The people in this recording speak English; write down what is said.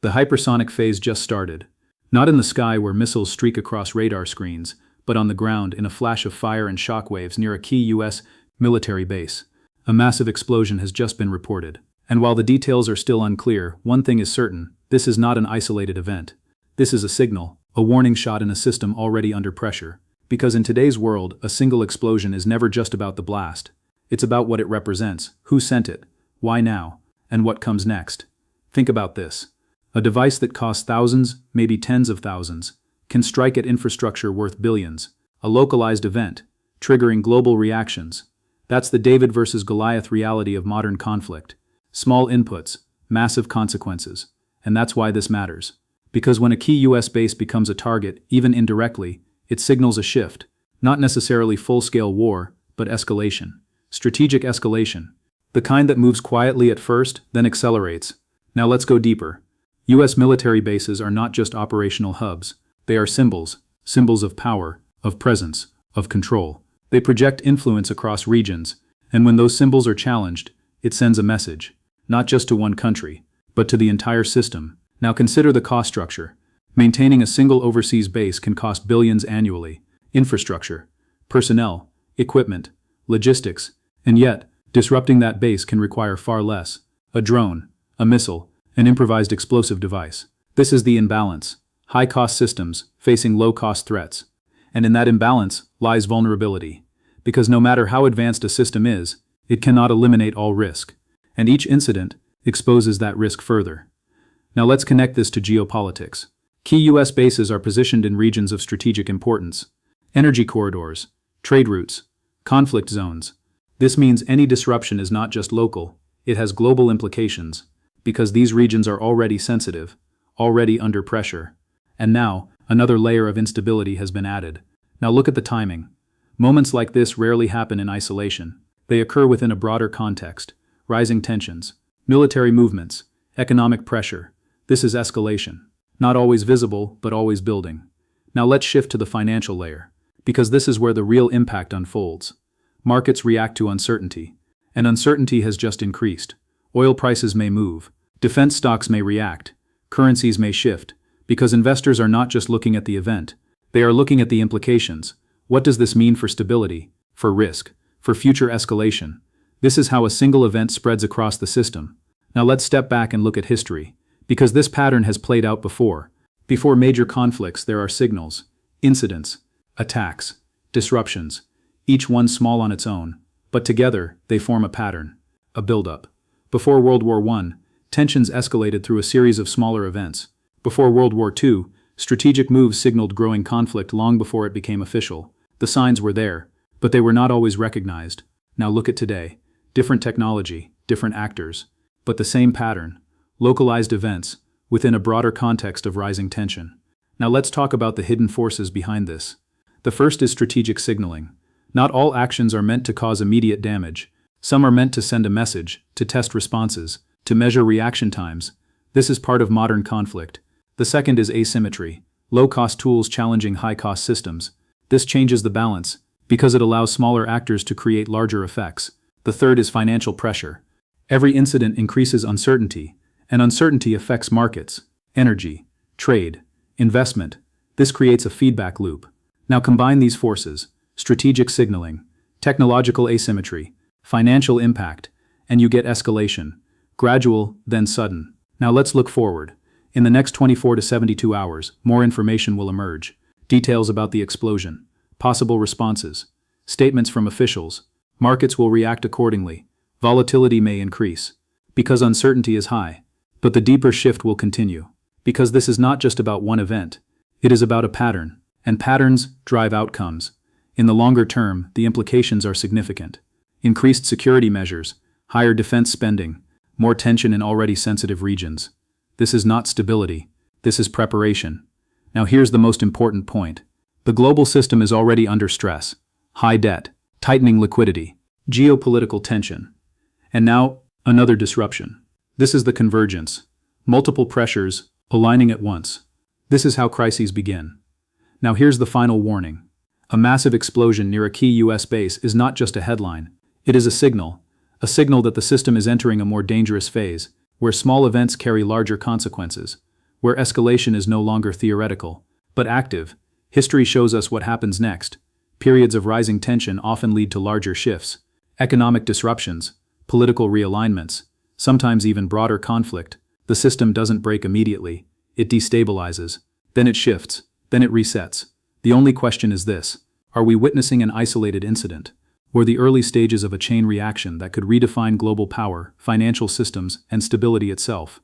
The hypersonic phase just started. Not in the sky where missiles streak across radar screens, but on the ground in a flash of fire and shockwaves near a key U.S. military base. A massive explosion has just been reported. And while the details are still unclear, one thing is certain: this is not an isolated event. This is a signal, a warning shot in a system already under pressure. Because in today's world, a single explosion is never just about the blast. It's about what it represents, who sent it, why now, and what comes next. Think about this. A device that costs thousands, maybe tens of thousands, can strike at infrastructure worth billions. A localized event, triggering global reactions. That's the David versus Goliath reality of modern conflict. Small inputs, massive consequences. And that's why this matters. Because when a key US base becomes a target, even indirectly, it signals a shift. Not necessarily full-scale war, but escalation. Strategic escalation. The kind that moves quietly at first, then accelerates. Now let's go deeper. US military bases are not just operational hubs. They are symbols of power, of presence, of control. They project influence across regions, and when those symbols are challenged, it sends a message. Not just to one country, but to the entire system. Now consider the cost structure. Maintaining a single overseas base can cost billions annually. Infrastructure, personnel, equipment, logistics, and yet, disrupting that base can require far less. A drone, a missile, an improvised explosive device. This is the imbalance. High-cost systems facing low-cost threats. And in that imbalance lies vulnerability. Because no matter how advanced a system is, it cannot eliminate all risk. And each incident exposes that risk further. Now let's connect this to geopolitics. Key US bases are positioned in regions of strategic importance. Energy corridors, trade routes, conflict zones. This means any disruption is not just local, it has global implications. Because these regions are already sensitive, already under pressure. And now, another layer of instability has been added. Now look at the timing. Moments like this rarely happen in isolation. They occur within a broader context. Rising tensions, military movements, economic pressure. This is escalation. Not always visible, but always building. Now let's shift to the financial layer. Because this is where the real impact unfolds. Markets react to uncertainty. And uncertainty has just increased. Oil prices may move. Defense stocks may react. Currencies may shift. Because investors are not just looking at the event. They are looking at the implications. What does this mean for stability, for risk, for future escalation? This is how a single event spreads across the system. Now let's step back and look at history. Because this pattern has played out before. Before major conflicts, there are signals, incidents, attacks, disruptions, each one small on its own, but together they form a pattern, a buildup. Before World War I, tensions escalated through a series of smaller events. Before World War II, strategic moves signaled growing conflict long before it became official. The signs were there, but they were not always recognized. Now look at today. Different technology, different actors, but the same pattern. Localized events, within a broader context of rising tension. Now let's talk about the hidden forces behind this. The first is strategic signaling. Not all actions are meant to cause immediate damage. Some are meant to send a message, to test responses, to measure reaction times. This is part of modern conflict. The second is asymmetry. Low-cost tools challenging high-cost systems. This changes the balance, because it allows smaller actors to create larger effects. The third is financial pressure. Every incident increases uncertainty. And uncertainty affects markets, energy, trade, investment. This creates a feedback loop. Now combine these forces, strategic signaling, technological asymmetry, financial impact, and you get escalation. Gradual, then sudden. Now let's look forward. In the next 24 to 72 hours, more information will emerge. Details about the explosion, possible responses, statements from officials. Markets will react accordingly. Volatility may increase. Because uncertainty is high. But the deeper shift will continue. Because this is not just about one event. It is about a pattern. And patterns drive outcomes. In the longer term, the implications are significant. Increased security measures, higher defense spending, more tension in already sensitive regions. This is not stability. This is preparation. Now here's the most important point. The global system is already under stress. High debt, tightening liquidity, geopolitical tension. And now, another disruption. This is the convergence. Multiple pressures, aligning at once. This is how crises begin. Now here's the final warning. A massive explosion near a key US base is not just a headline. It is a signal that the system is entering a more dangerous phase, where small events carry larger consequences. where escalation is no longer theoretical, but active. History shows us what happens next. Periods of rising tension often lead to larger shifts, economic disruptions, political realignments, sometimes even broader conflict. The system doesn't break immediately, it destabilizes, then it shifts, then it resets. The only question is this: are we witnessing an isolated incident, or the early stages of a chain reaction that could redefine global power, financial systems, and stability itself?